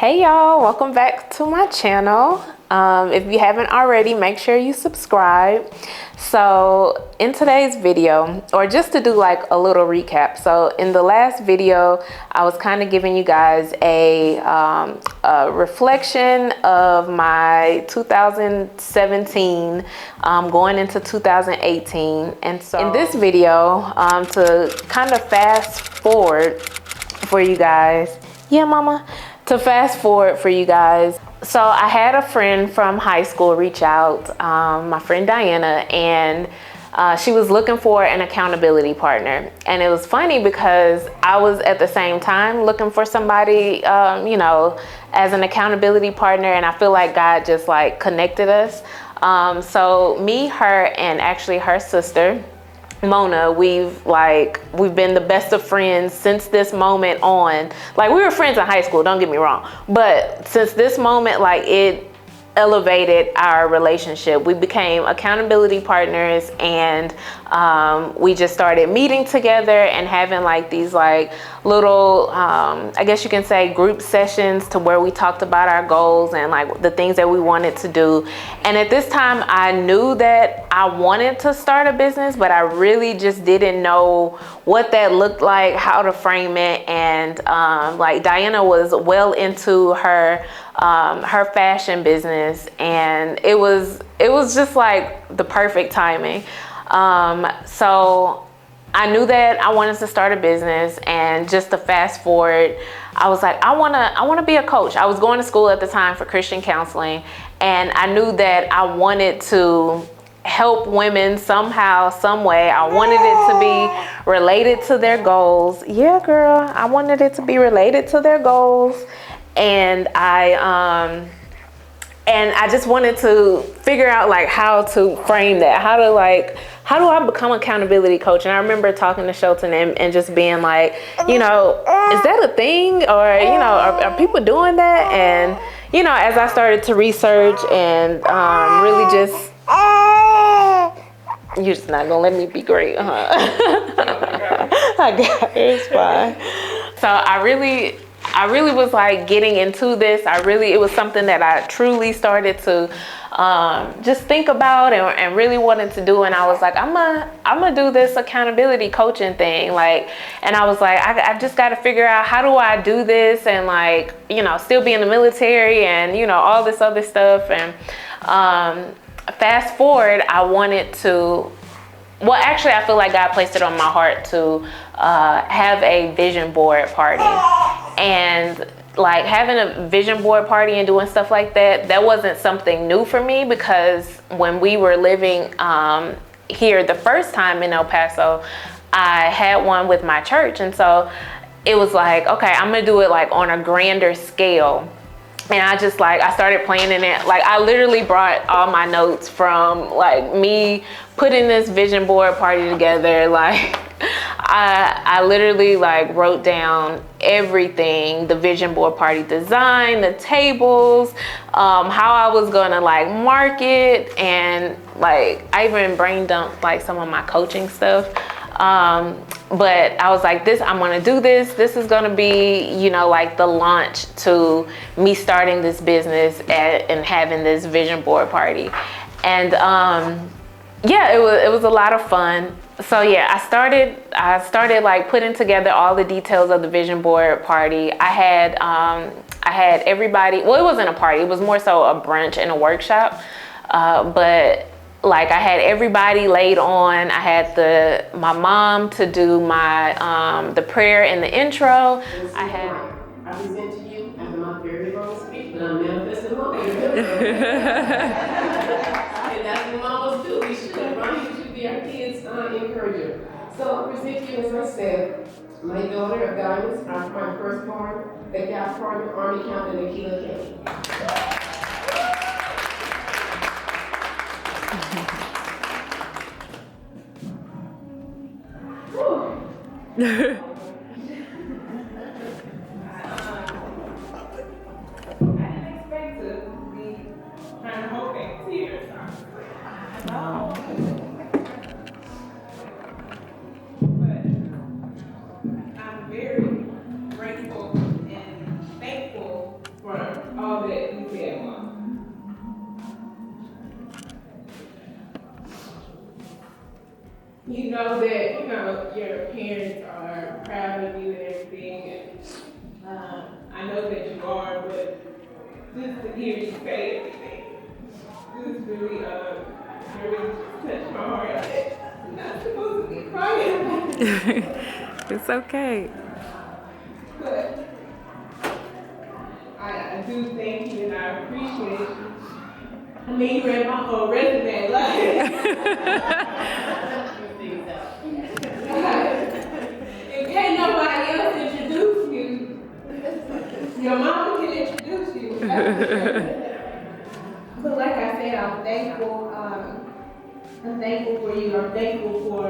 Hey y'all, welcome back to my channel. If you haven't already, make sure you subscribe. So in today's video, or just to do like a little recap, so in the last video I was kind of giving you guys a reflection of my 2017 going into 2018. And so in this video, to kind of fast forward for you guys, yeah mama, to fast forward for you guys. So I had a friend from high school reach out, my friend Diana, and she was looking for an accountability partner. And it was funny because I was at the same time looking for somebody, you know, as an accountability partner. And I feel like God just like connected us. So me, her, and actually her sister, Mona, we've been the best of friends since this moment on. Like, we were friends in high school, don't get me wrong, but since this moment, like, it elevated our relationship. We became accountability partners, and we just started meeting together and having like these like little I guess you can say group sessions to where we talked about our goals and like the things that we wanted to do. And at this time I knew that I wanted to start a business, but I really just didn't know what that looked like, how to frame it. And like Diana was well into her fashion business, and it was just like the perfect timing. So I knew that I wanted to start a business, and just to fast forward, I was like, I wanna be a coach. I was going to school at the time for Christian counseling, and I knew that I wanted to help women somehow, some way. I wanted it to be related to their goals. Yeah, girl, I wanted it to be related to their goals. And I just wanted to figure out like how to frame that, how do I become an accountability coach? And I remember talking to Shelton and just being like, you know, is that a thing? Or, you know, are people doing that? And, you know, as I started to research and really just, you're just not gonna let me be great, huh? I got it, it's fine. So I really was like getting into this. It was something that I truly started to just think about and really wanted to do. And I was like, I'm gonna do this accountability coaching thing. Like, and I was like, I've just got to figure out how do I do this and like, you know, still be in the military and, you know, all this other stuff. And fast forward, I wanted to, well, actually, I feel like God placed it on my heart to have a vision board party. And like having a vision board party and doing stuff like that wasn't something new for me, because when we were living here the first time in El Paso, I had one with my church. And so it was like, okay, I'm gonna do it like on a grander scale. And I started planning it. Like, I literally brought all my notes from like me putting this vision board party together. Like, I literally like wrote down everything, the vision board party design, the tables, how I was gonna like market, and like I even brain dumped like some of my coaching stuff. But I was like, I'm gonna do this. This is gonna be, you know, like the launch to me starting this business and having this vision board party. And yeah, it was a lot of fun. So yeah, I started like putting together all the details of the vision board party. I had everybody, well, it wasn't a party, it was more so a brunch and a workshop. But like I had everybody laid on. I had my mom to do my the prayer and the intro. I present to you after my very long speech, but I'm manifesting mom. And that's what mamas do. We should, right? We should be our kids' encourager. So I present to you, as I said, my daughter of diamonds, my firstborn, the gas partner, Army Captain Akila Kelly. I didn't expect to be trying to hold back tears. I know. But I'm very grateful and thankful for you know that, you know, your parents are proud of you and everything. And I know that you are, but just to hear you say everything, just really, really touched my heart. I'm not supposed to be crying. It's okay. But I do thank you and I appreciate you. I mean, you read my whole resume, if can't nobody else introduce you, your mama can introduce you. But like I said, I'm thankful. I'm thankful for you. I'm thankful for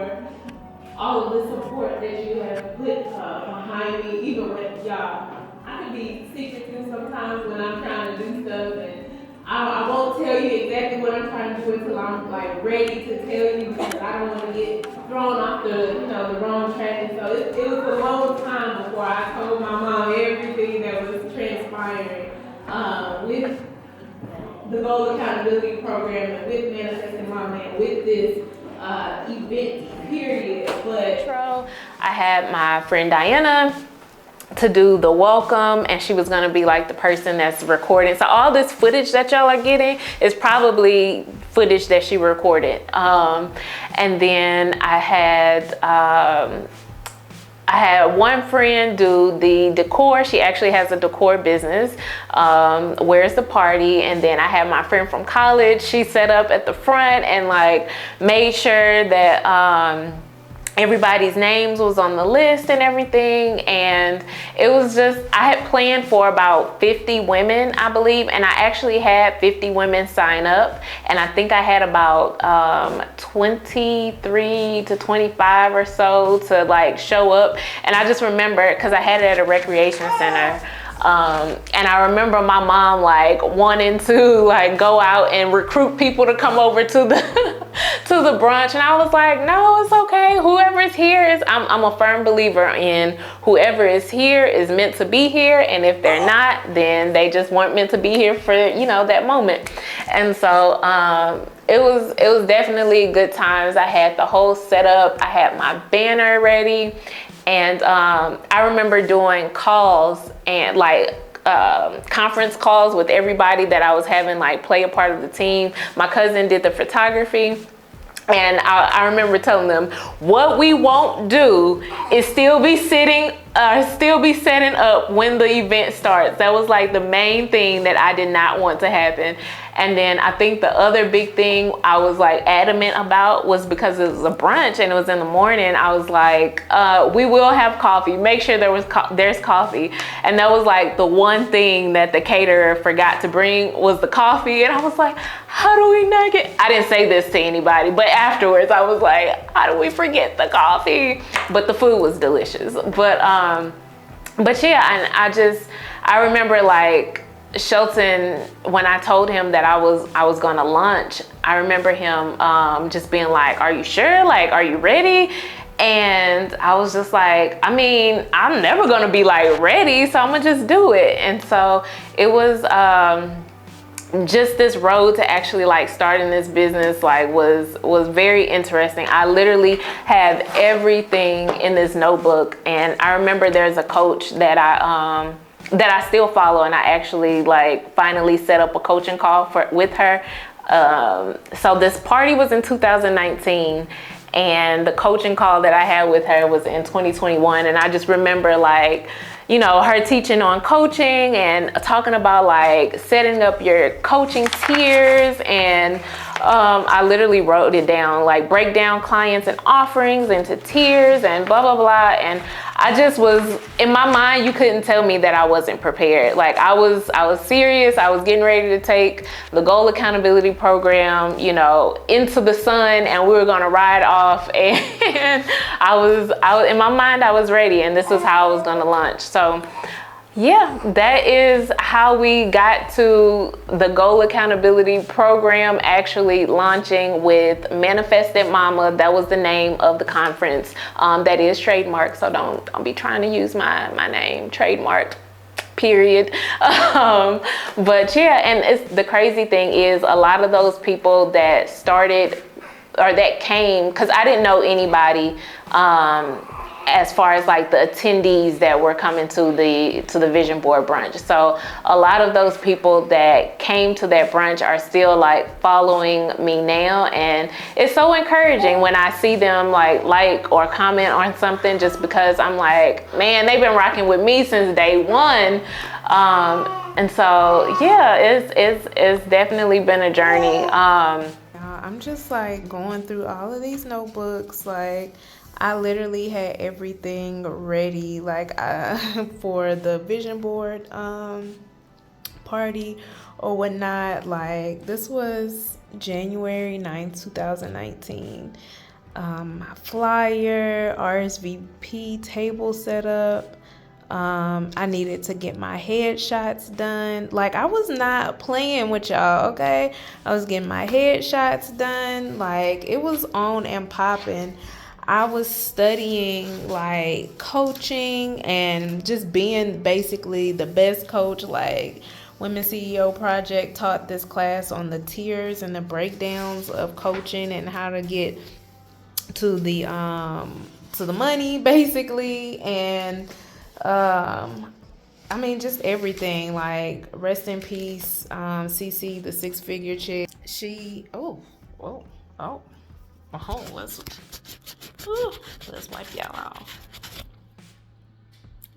all of the support that you have put behind me, even when y'all, I can be secretive sometimes when I'm trying to do stuff, and I won't tell you exactly what I'm trying to do until I'm like ready to tell you, because I don't want to get thrown off the wrong track. And so it was a long time before I told my mom everything that was transpiring with the Goal Accountability Program and with Manifesting Mama and with this event period. But I had my friend Diana to do the welcome, and she was going to be like the person that's recording. So all this footage that y'all are getting is probably footage that she recorded. And then I had one friend do the decor. She actually has a decor business. Where's the party? And then I had my friend from college. She set up at the front and like made sure that everybody's names was on the list and everything. And it was just, I had planned for about 50 women, I believe, and I actually had 50 women sign up, and I think I had about 23 to 25 or so to like show up. And I just remember, because I had it at a recreation center, and I remember my mom like wanting to like go out and recruit people to come over to the to the brunch, and I was like, no, it's okay. Whoever is here is, I'm a firm believer in whoever is here is meant to be here, and if they're not, then they just weren't meant to be here for, you know, that moment. And so it was definitely good times. I had the whole setup. I had my banner ready. And I remember doing calls and like conference calls with everybody that I was having like play a part of the team. My cousin did the photography. And I remember telling them, what we won't do is still be setting up when the event starts. That was like the main thing that I did not want to happen. And then I think the other big thing I was like adamant about was, because it was a brunch and it was in the morning, I was like, we will have coffee. Make sure there's coffee. And that was like the one thing that the caterer forgot to bring was the coffee. And I was like, how do we not get, I didn't say this to anybody, but afterwards I was like, how do we forget the coffee? But the food was delicious. But yeah, and I remember like Shelton, when I told him that I was gonna lunch, I remember him just being like, are you sure? Like, are you ready? And I was just like, I mean, I'm never gonna be like ready, so I'm gonna just do it. And so it was just this road to actually like starting this business like was very interesting. I literally have everything in this notebook, and I remember there's a coach that I still follow, and I actually like finally set up a coaching call with her. So this party was in 2019, and the coaching call that I had with her was in 2021. And I just remember like, you know, her teaching on coaching and talking about like setting up your coaching tiers. And I literally wrote it down, like break down clients and offerings into tiers and blah, blah, blah. And I just was, in my mind, you couldn't tell me that I wasn't prepared. Like I was serious. I was getting ready to take the Goal Accountability Program, you know, into the sun, and we were going to ride off. And I was in my mind, I was ready, and this is how I was going to launch. So yeah, that is how we got to the Goal Accountability Program actually launching with Manifested Mama. That was the name of the conference. That is trademarked, so don't be trying to use my name, trademarked, period. But yeah, and the crazy thing is a lot of those people that started or that came, because I didn't know anybody as far as like the attendees that were coming to the Vision Board Brunch. So a lot of those people that came to that brunch are still like following me now, and it's so encouraging when I see them like or comment on something, just because I'm like, man, they've been rocking with me since day one. And so yeah, it's definitely been a journey. I'm just like going through all of these notebooks. Like, I literally had everything ready, like for the vision board party or whatnot. Like, this was January 9th, 2019. Flyer, RSVP, table set up. I needed to get my headshots done. Like, I was not playing with y'all, okay? I was getting my headshots done. Like, it was on and popping. I was studying like coaching and just being basically the best coach. Like, Women CEO Project taught this class on the tiers and the breakdowns of coaching and how to get to the money basically. And I mean, just everything. Like, rest in peace, CC, the six-figure chick. She, let's wipe y'all off.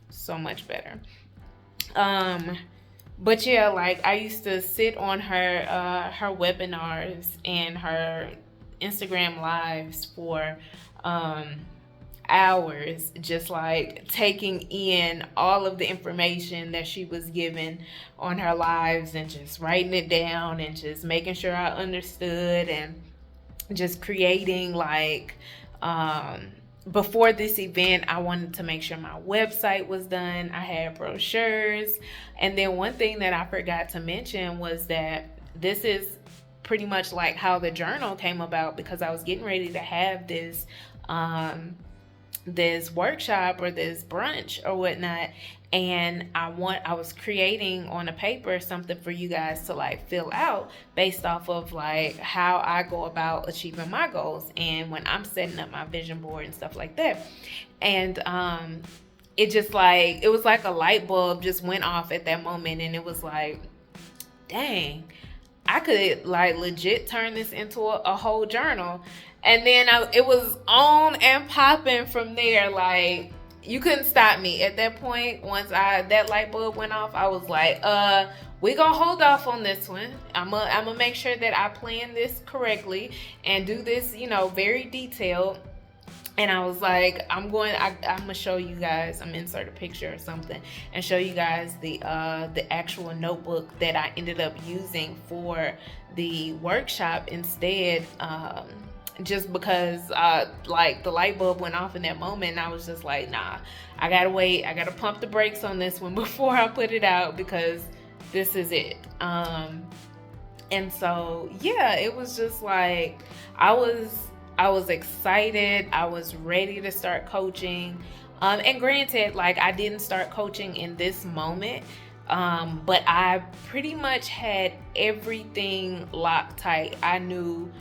So much better. But yeah, like, I used to sit on her webinars and her Instagram lives for hours, just like taking in all of the information that she was given on her lives and just writing it down and just making sure I understood, and just creating like before this event, I wanted to make sure my website was done. I had brochures. And then one thing that I forgot to mention was that this is pretty much like how the journal came about, because I was getting ready to have this this workshop or this brunch or whatnot, and I was creating on a paper something for you guys to like fill out based off of like how I go about achieving my goals and when I'm setting up my vision board and stuff like that. And it just like, it was like a light bulb just went off at that moment, and it was like, dang, I could like legit turn this into a whole journal. And then it was on and popping from there. Like, you couldn't stop me at that point. Once that light bulb went off, I was like, we gonna hold off on this one. I'm gonna make sure that I plan this correctly and do this, very detailed. And I was like, I'm gonna show you guys, I'm insert a picture or something and show you guys the actual notebook that I ended up using for the workshop instead. Just because like the light bulb went off in that moment, and I was just like, nah, I gotta wait. I gotta pump the brakes on this one before I put it out, because this is it. And so yeah, it was just like, I was excited. I was ready to start coaching. And granted, like, I didn't start coaching in this moment, but I pretty much had everything locked tight. I knew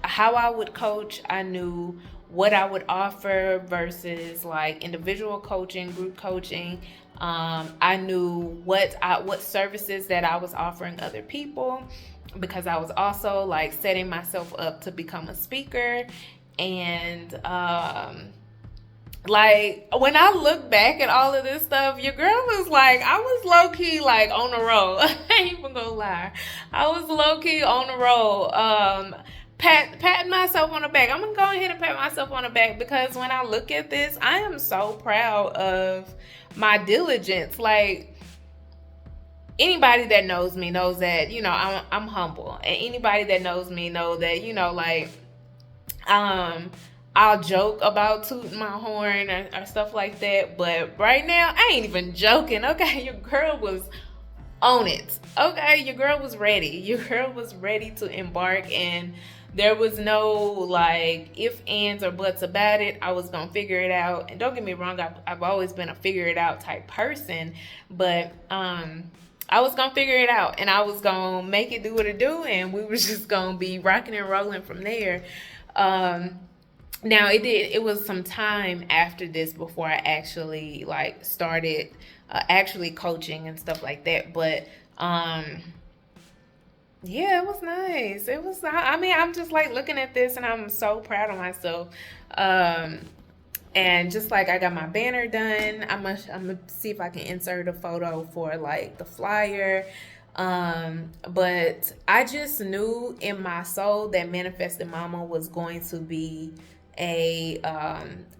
how I would coach. I knew what I would offer versus like individual coaching, group coaching. I knew what services that I was offering other people, because I was also like setting myself up to become a speaker. And like, when I look back at all of this stuff, your girl was like, I was low-key like on a roll. I ain't even gonna lie, I was low-key on a roll. Patting myself on the back. I'm gonna go ahead and pat myself on the back, because when I look at this, I am so proud of my diligence. Like, anybody that knows me knows that, I'm humble. And anybody that knows me know that, like, I'll joke about tooting my horn or stuff like that. But right now, I ain't even joking. Okay, your girl was on it. Okay, your girl was ready. Your girl was ready to embark, and there was no like if, ands, or buts about it. I was gonna figure it out. And don't get me wrong, I've always been a figure it out type person. But I was gonna figure it out, and I was gonna make it do what it do, and we was just gonna be rocking and rolling from there. Now it was some time after this before I actually like started actually coaching and stuff like that. But yeah, it was nice. It was. I mean, I'm just like looking at this, and I'm so proud of myself. And just like I got my banner done, I'm gonna see if I can insert a photo for like the flyer. But I just knew in my soul that Manifested Mama was going to be a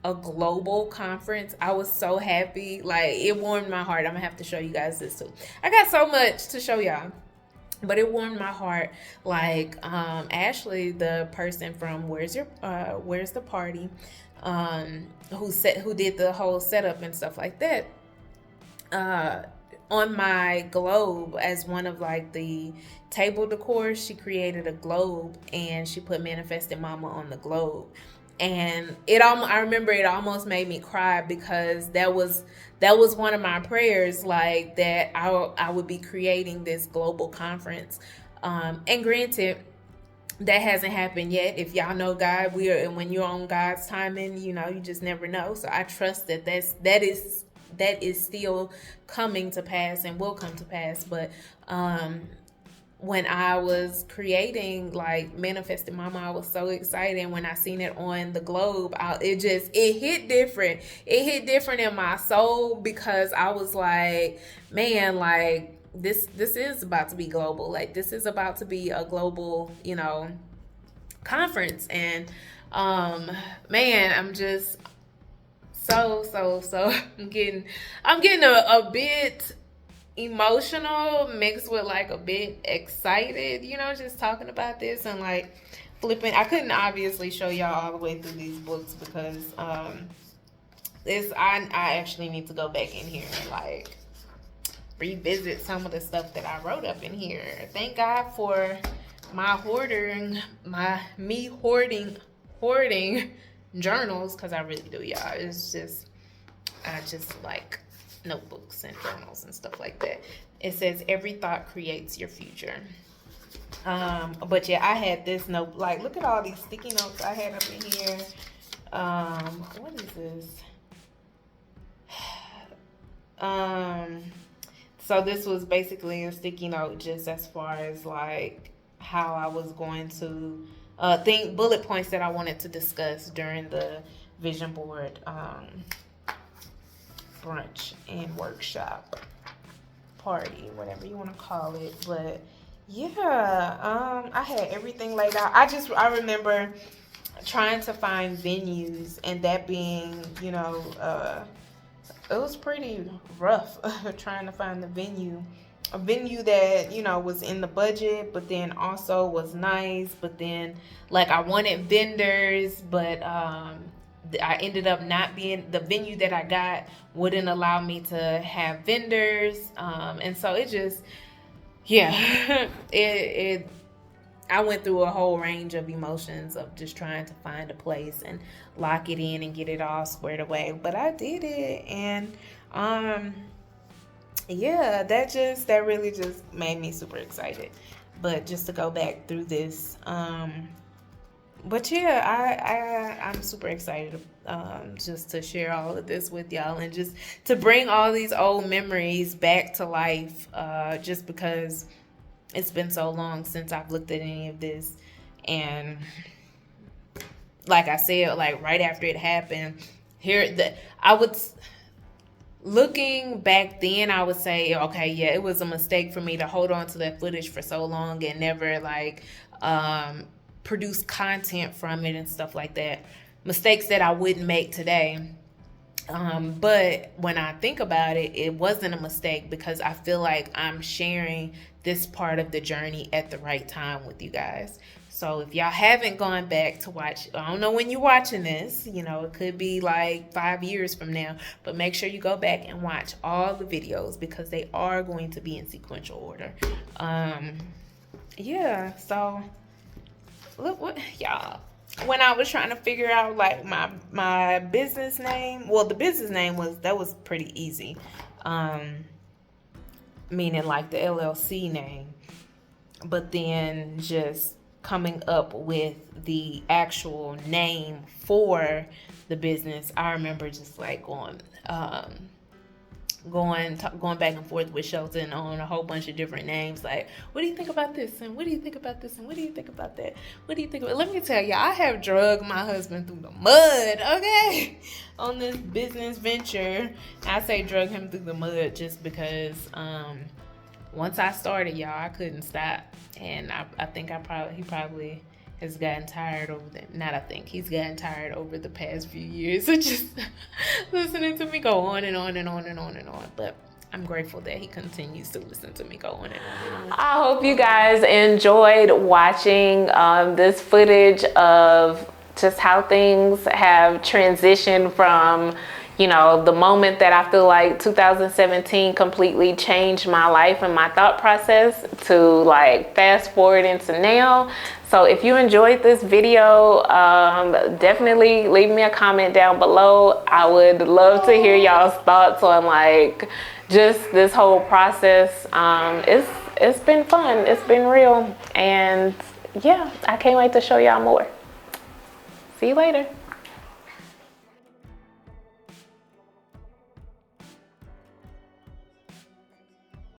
global conference. I was so happy. Like, it warmed my heart. I'm gonna have to show you guys this too. I got so much to show y'all. But it warmed my heart. Like, Ashley, the person from Where's the Party, who did the whole setup and stuff like that, on my globe, as one of like the table decor, she created a globe and she put Manifested Mama on the globe. And I remember it almost made me cry, because that was one of my prayers, like that I would be creating this global conference. And granted, that hasn't happened yet. If y'all know God, and when you're on God's timing, you just never know. So I trust that that is still coming to pass and will come to pass. But when I was creating like Manifested Mama, I was so excited. And when I seen it on the globe, it hit different. It hit different in my soul, because I was like, man, like this is about to be global. Like, this is about to be a global, conference. And man, I'm just so I'm getting a bit emotional mixed with like a bit excited, just talking about this and like flipping. I couldn't obviously show y'all all the way through these books, because I actually need to go back in here and like revisit some of the stuff that I wrote up in here. Thank God for my hoarding journals, because I really do, y'all. I just like notebooks and journals and stuff like that. It says every thought creates your future. But yeah, I had this note, like, look at all these sticky notes I had up in here. What is this? So this was basically a sticky note, just as far as like how I was going to bullet points that I wanted to discuss during the Vision Board brunch and workshop party, whatever you want to call it. But yeah, I had everything laid out. I remember trying to find venues, and that being, it was pretty rough trying to find a venue that, was in the budget, but then also was nice. But then, like, I wanted vendors, but I ended up not being, the venue that I got wouldn't allow me to have vendors. And so it just, yeah, I went through a whole range of emotions of just trying to find a place and lock it in and get it all squared away. But I did it. And, yeah, that really just made me super excited. But just to go back through this, but yeah, I'm super excited just to share all of this with y'all, and just to bring all these old memories back to life, just because it's been so long since I've looked at any of this. And like I said, like right after it happened, looking back then, I would say, okay, yeah, it was a mistake for me to hold on to that footage for so long and never like produce content from it and stuff like that. Mistakes that I wouldn't make today. But when I think about it, it wasn't a mistake, because I feel like I'm sharing this part of the journey at the right time with you guys. So if y'all haven't gone back to watch, I don't know when you're watching this, it could be like 5 years from now, but make sure you go back and watch all the videos, because they are going to be in sequential order. Yeah, so look what y'all, when I was trying to figure out like my business name, well, the business name was pretty easy. meaning like the LLC name, but then just coming up with the actual name for the business. I remember just like going back and forth with Shelton on a whole bunch of different names. Like, what do you think about this? And what do you think about this? And what do you think about that? What do you think about? Let me tell you, I have drugged my husband through the mud, okay, on this business venture. I say drug him through the mud just because once I started, y'all, I couldn't stop. And I think he probably has gotten tired over that. Not I think, he's gotten tired over the past few years of just listening to me go on and on and on and on and on. But I'm grateful that he continues to listen to me go on and on and on. I hope you guys enjoyed watching this footage of just how things have transitioned from, you know, the moment that I feel like 2017 completely changed my life and my thought process to like fast forward into now. So if you enjoyed this video, definitely leave me a comment down below. I would love to hear y'all's thoughts on like just this whole process. It's been fun. It's been real. And yeah, I can't wait to show y'all more. See you later.